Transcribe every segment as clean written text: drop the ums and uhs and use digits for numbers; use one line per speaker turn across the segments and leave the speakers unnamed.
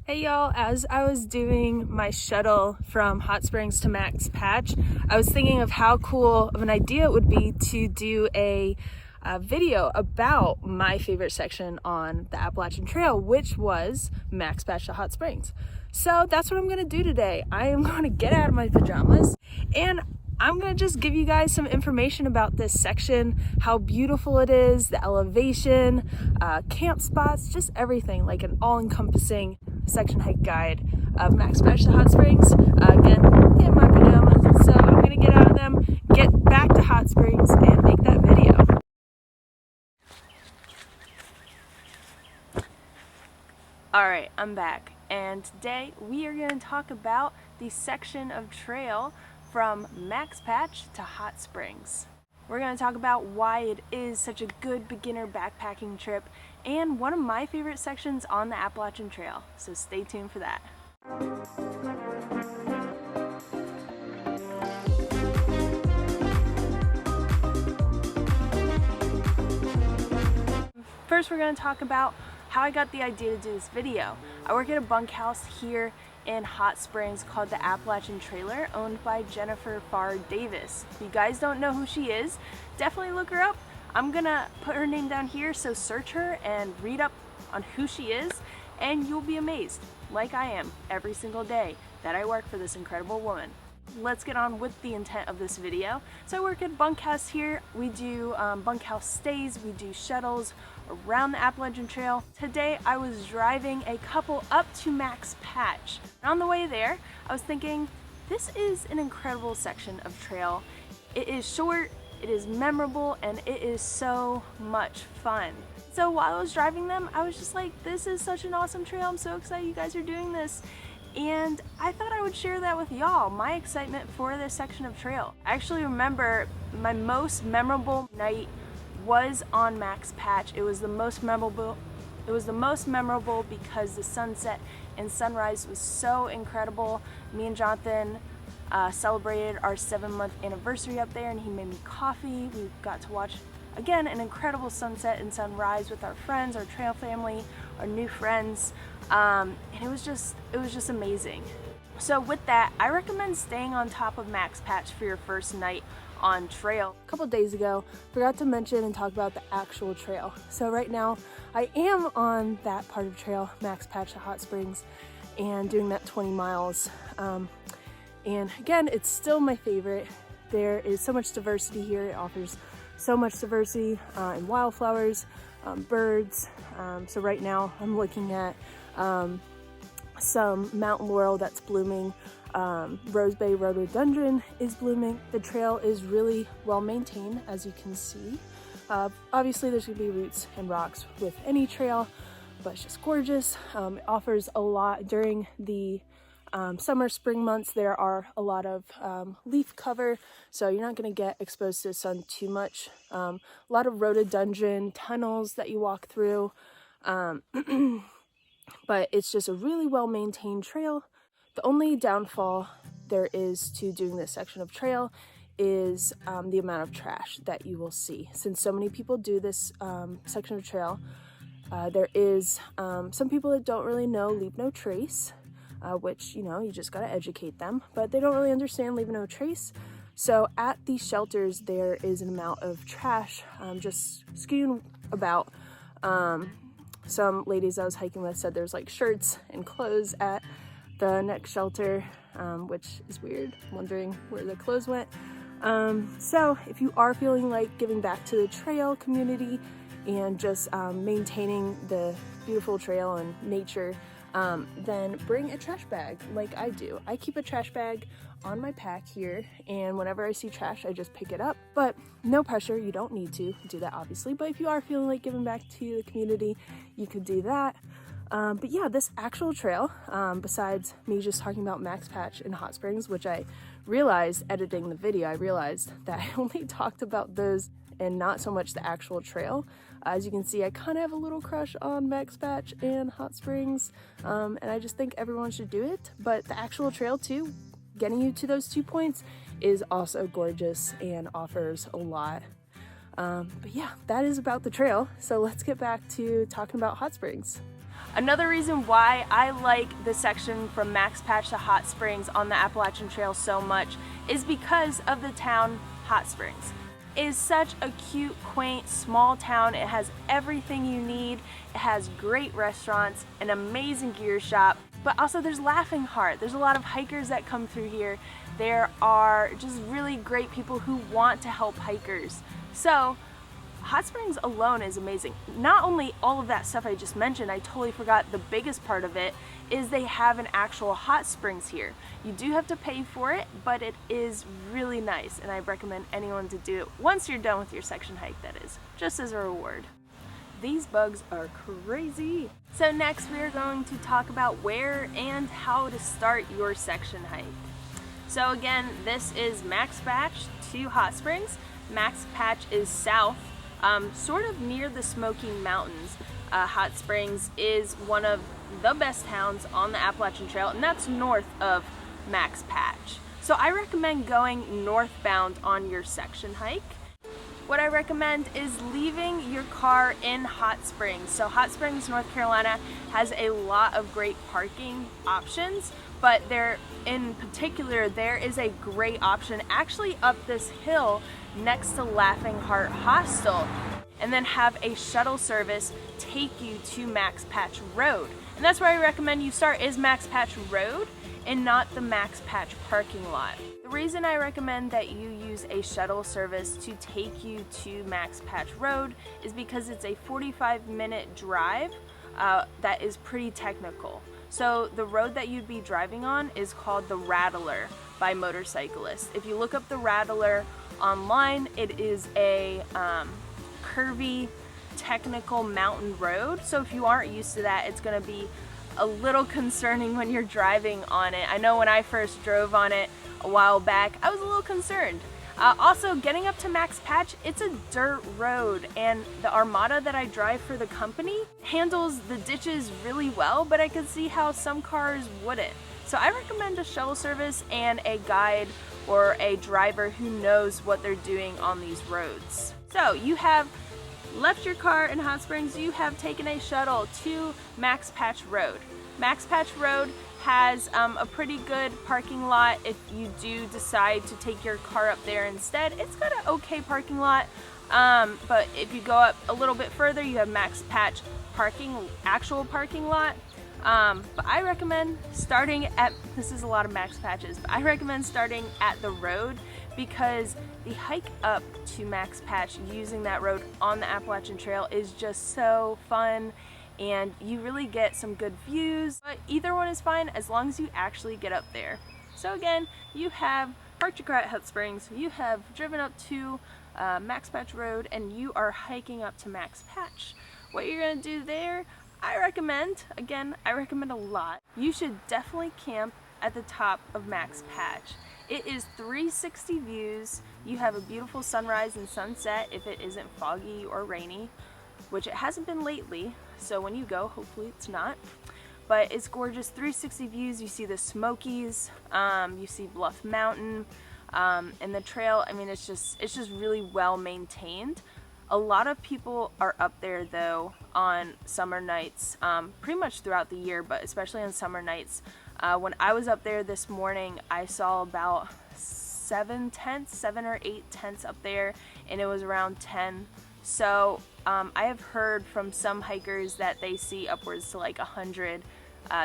Hey y'all, as I was doing my shuttle from Hot Springs to Max Patch, I was thinking of how cool of an idea it would be to do a video about my favorite section on the Appalachian Trail, which was Max Patch to Hot Springs. So that's what I'm gonna do today. I am gonna get out of my pajamas and I'm gonna just give you guys some information about this section, how beautiful it is, the elevation, camp spots, just everything, like an all-encompassing section hike guide of Max Patch to Hot Springs. Again, in my pajamas, so I'm gonna get out of them, get back to Hot Springs, and make that video. Alright, I'm back, and today we are going to talk about the section of trail from Max Patch to Hot Springs. We're going to talk about why it is such a good beginner backpacking trip and one of my favorite sections on the Appalachian Trail, so stay tuned for that. First, we're going to talk about how I got the idea to do this video. I work at a bunkhouse here in Hot Springs called the Appalachian Trailer, owned by Jennifer Farr Davis. If you guys don't know who she is, definitely look her up. I'm gonna put her name down here, so search her and read up on who she is, and you'll be amazed, like I am every single day that I work for this incredible woman. Let's get on with the intent of this video. So I work at a bunkhouse here. We do bunkhouse stays, we do shuttles around the Appalachian Trail. Today I was driving a couple up to Max Patch. And on the way there, I was thinking, this is an incredible section of trail. It is short, it is memorable, and it is so much fun. So while I was driving them, I was just like, this is such an awesome trail. I'm so excited you guys are doing this. And I thought I would share that with y'all, my excitement for this section of trail. I actually remember my most memorable night was on Max Patch. It was the most memorable because the sunset and sunrise was so incredible. Me and Jonathan celebrated our 7-month anniversary up there, and he made me coffee. We got to watch, again, an incredible sunset and sunrise with our friends, our trail family, our new friends, and it was just amazing. So with that, I recommend staying on top of Max Patch for your first night on trail. A couple days ago, forgot to mention and talk about the actual trail. So right now, I am on that part of trail, Max Patch to Hot Springs, and doing that 20 miles. And again, it's still my favorite. There is so much diversity here. It offers so much diversity in wildflowers, birds. So right now I'm looking at some mountain laurel that's blooming. Rose Bay rhododendron is blooming. The trail is really well maintained, as you can see. Obviously there's gonna be roots and rocks with any trail, but it's just gorgeous. It offers a lot during the summer, spring months. There are a lot of leaf cover, so you're not going to get exposed to the sun too much. A lot of rhododendron tunnels that you walk through, but it's just a really well maintained trail. The only downfall there is to doing this section of trail is the amount of trash that you will see. Since so many people do this section of trail, there is some people that don't really know leave no trace. Which, you know, you just gotta educate them, but they don't really understand leave no trace. So at these shelters, there is an amount of trash just skewing about. Some ladies I was hiking with said there's like shirts and clothes at the next shelter, which is weird, wondering where the clothes went. So if you are feeling like giving back to the trail community and just maintaining the beautiful trail and nature, then bring a trash bag like I do. I keep a trash bag on my pack here, and whenever I see trash, I just pick it up. But no pressure, you don't need to do that obviously, but if you are feeling like giving back to the community, you could do that. But yeah, this actual trail, besides me just talking about Max Patch in Hot Springs, which I realized editing the video, I realized that I only talked about those and not so much the actual trail. As you can see, I kind of have a little crush on Max Patch and Hot Springs, and I just think everyone should do it. But the actual trail too, getting you to those 2 points, is also gorgeous and offers a lot. But yeah, that is about the trail. So let's get back to talking about Hot Springs. Another reason why I like the section from Max Patch to Hot Springs on the Appalachian Trail so much is because of the town Hot Springs. It is such a cute, quaint, small town. It has everything you need. It has great restaurants, an amazing gear shop, but also there's Laughing Heart. There's a lot of hikers that come through here. There are just really great people who want to help hikers. So Hot Springs alone is amazing. Not only all of that stuff I just mentioned, I totally forgot the biggest part of it is they have an actual hot springs here. You do have to pay for it, but it is really nice, and I recommend anyone to do it once you're done with your section hike, that is, just as a reward. These bugs are crazy. So next we are going to talk about where and how to start your section hike. So again, this is Max Patch to Hot Springs. Max Patch is south, sort of near the Smoky Mountains. Hot Springs is one of the best towns on the Appalachian Trail, and that's north of Max Patch. So I recommend going northbound on your section hike. What I recommend is leaving your car in Hot Springs. So Hot Springs, North Carolina has a lot of great parking options, but in particular, there is a great option actually up this hill next to Laughing Heart Hostel, and then have a shuttle service take you to Max Patch Road. And that's where I recommend you start, is Max Patch Road and not the Max Patch parking lot. The reason I recommend that you use a shuttle service to take you to Max Patch Road is because it's a 45-minute drive that is pretty technical. So the road that you'd be driving on is called the Rattler by motorcyclists. If you look up the Rattler online, it is a curvy, technical mountain road. So if you aren't used to that, it's going to be a little concerning when you're driving on it. I know when I first drove on it a while back, I was a little concerned. Also, getting up to Max Patch, it's a dirt road, and the Armada that I drive for the company handles the ditches really well, but I could see how some cars wouldn't. So I recommend a shuttle service and a guide or a driver who knows what they're doing on these roads. So you have left your car in Hot Springs, you have taken a shuttle to Max Patch Road. Max Patch Road has a pretty good parking lot if you do decide to take your car up there instead. It's got an okay parking lot, but if you go up a little bit further, you have Max Patch actual parking lot. But I recommend starting at, this is a lot of Max Patches, but I recommend starting at the road because the hike up to Max Patch using that road on the Appalachian Trail is just so fun, and you really get some good views. But either one is fine as long as you actually get up there. So again, you have parked your car at Hot Springs, you have driven up to Max Patch Road, and you are hiking up to Max Patch. What you're gonna do there, I recommend a lot. You should definitely camp at the top of Max Patch. It is 360 views. You have a beautiful sunrise and sunset if it isn't foggy or rainy, which it hasn't been lately, so when you go, hopefully it's not. But it's gorgeous, 360 views. You see the Smokies, you see Bluff Mountain, and the trail. I mean, it's just really well maintained. A lot of people are up there though on summer nights, pretty much throughout the year, but especially on summer nights. When I was up there this morning, I saw about 7 or 8 tents up there, and it was around 10. So I have heard from some hikers that they see upwards to like 100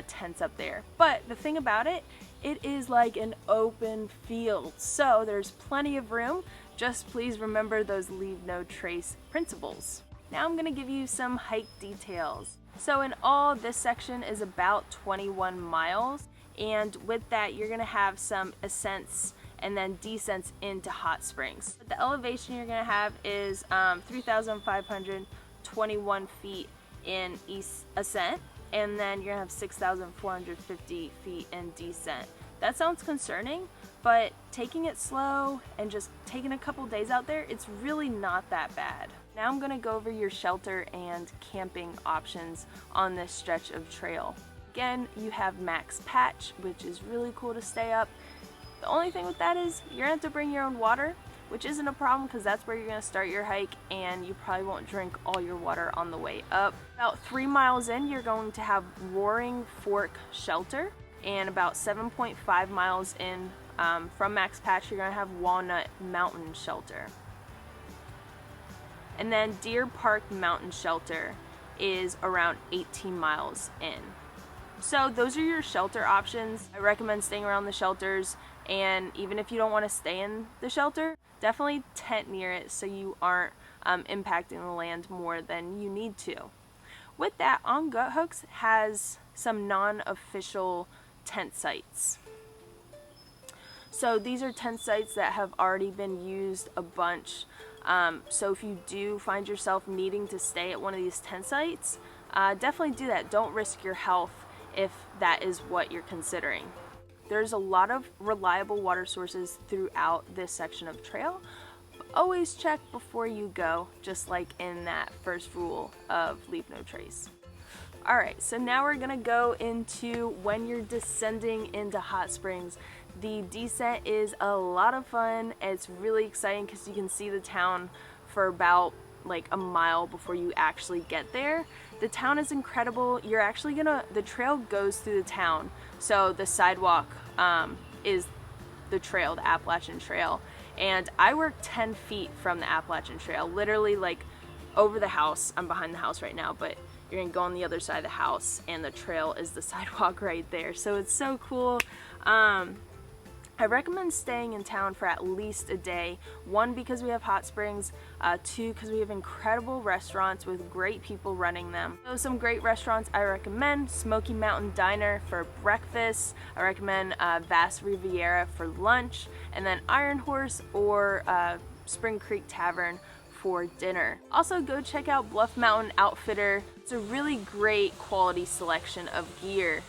tents up there. But the thing about it, it is like an open field, so there's plenty of room. Just please remember those leave no trace principles. Now I'm going to give you some hike details. So in all, this section is about 21 miles, and with that you're going to have some ascents and then descents into Hot Springs. The elevation you're going to have is 3,521 feet in east ascent, and then you're going to have 6,450 feet in descent. That sounds concerning, but taking it slow and just taking a couple days out there, it's really not that bad. Now I'm going to go over your shelter and camping options on this stretch of trail. Again, you have Max Patch, which is really cool to stay up. The only thing with that is you're going to have to bring your own water. which isn't a problem because that's where you're going to start your hike, and you probably won't drink all your water on the way up. About 3 miles in, you're going to have Roaring Fork Shelter, and about 7.5 miles in from Max Patch, you're going to have Walnut Mountain Shelter. And then Deer Park Mountain Shelter is around 18 miles in. So those are your shelter options. I recommend staying around the shelters, and even if you don't want to stay in the shelter, definitely tent near it so you aren't impacting the land more than you need to. With that, On Guthooks has some non-official tent sites. So these are tent sites that have already been used a bunch. So if you do find yourself needing to stay at one of these tent sites, definitely do that. Don't risk your health if that is what you're considering. There's a lot of reliable water sources throughout this section of trail. Always check before you go, just like in that first rule of Leave No Trace. Alright, so now we're gonna go into when you're descending into hot springs. The descent is a lot of fun. It's really exciting because you can see the town for about like a mile before you actually get there. The town is incredible. You're actually the trail goes through the town. So the sidewalk is the trail, the Appalachian Trail. And I work 10 feet from the Appalachian Trail, literally like over the house. I'm behind the house right now, but you're gonna go on the other side of the house and the trail is the sidewalk right there. So it's so cool. I recommend staying in town for at least a day. 1, because we have hot springs. 2, because we have incredible restaurants with great people running them. So some great restaurants I recommend: Smoky Mountain Diner for breakfast. I recommend Vast Riviera for lunch, and then Iron Horse or Spring Creek Tavern for dinner. Also, go check out Bluff Mountain Outfitter. It's a really great quality selection of gear.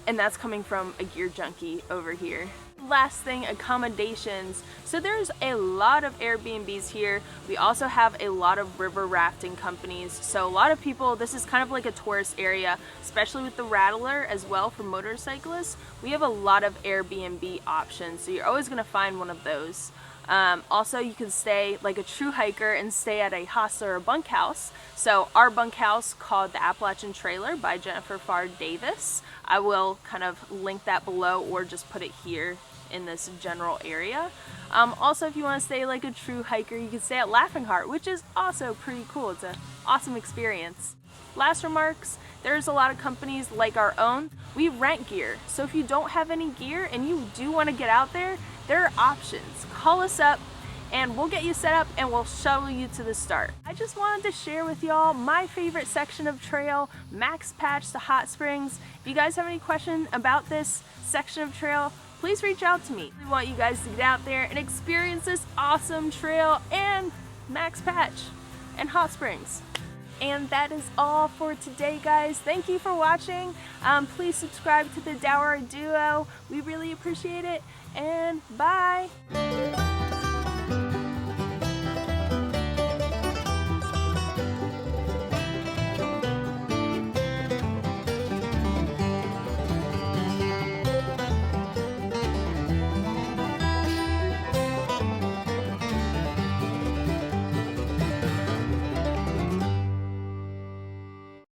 And that's coming from a gear junkie over here. Last thing, accommodations. So there's a lot of Airbnbs here. We also have a lot of river rafting companies. So a lot of people, this is kind of like a tourist area, especially with the Rattler as well for motorcyclists. We have a lot of Airbnb options, so you're always gonna find one of those. Also, you can stay like a true hiker and stay at a hostel or a bunkhouse. So our bunkhouse, called the Appalachian Trailer by Jennifer Farr Davis, I will kind of link that below or just put it here in this general area. Also, if you want to stay like a true hiker, you can stay at Laughing Heart, which is also pretty cool. It's an awesome experience. Last remarks, there's a lot of companies like our own. We rent gear, so if you don't have any gear and you do want to get out there, there are options. Call us up and we'll get you set up and we'll shuttle you to the start. I just wanted to share with y'all my favorite section of trail, Max Patch to Hot Springs. If you guys have any questions about this section of trail, please reach out to me. We want you guys to get out there and experience this awesome trail and Max Patch and Hot Springs. And that is all for today, guys. Thank you for watching. Please subscribe to the Dower Duo. We really appreciate it. And bye.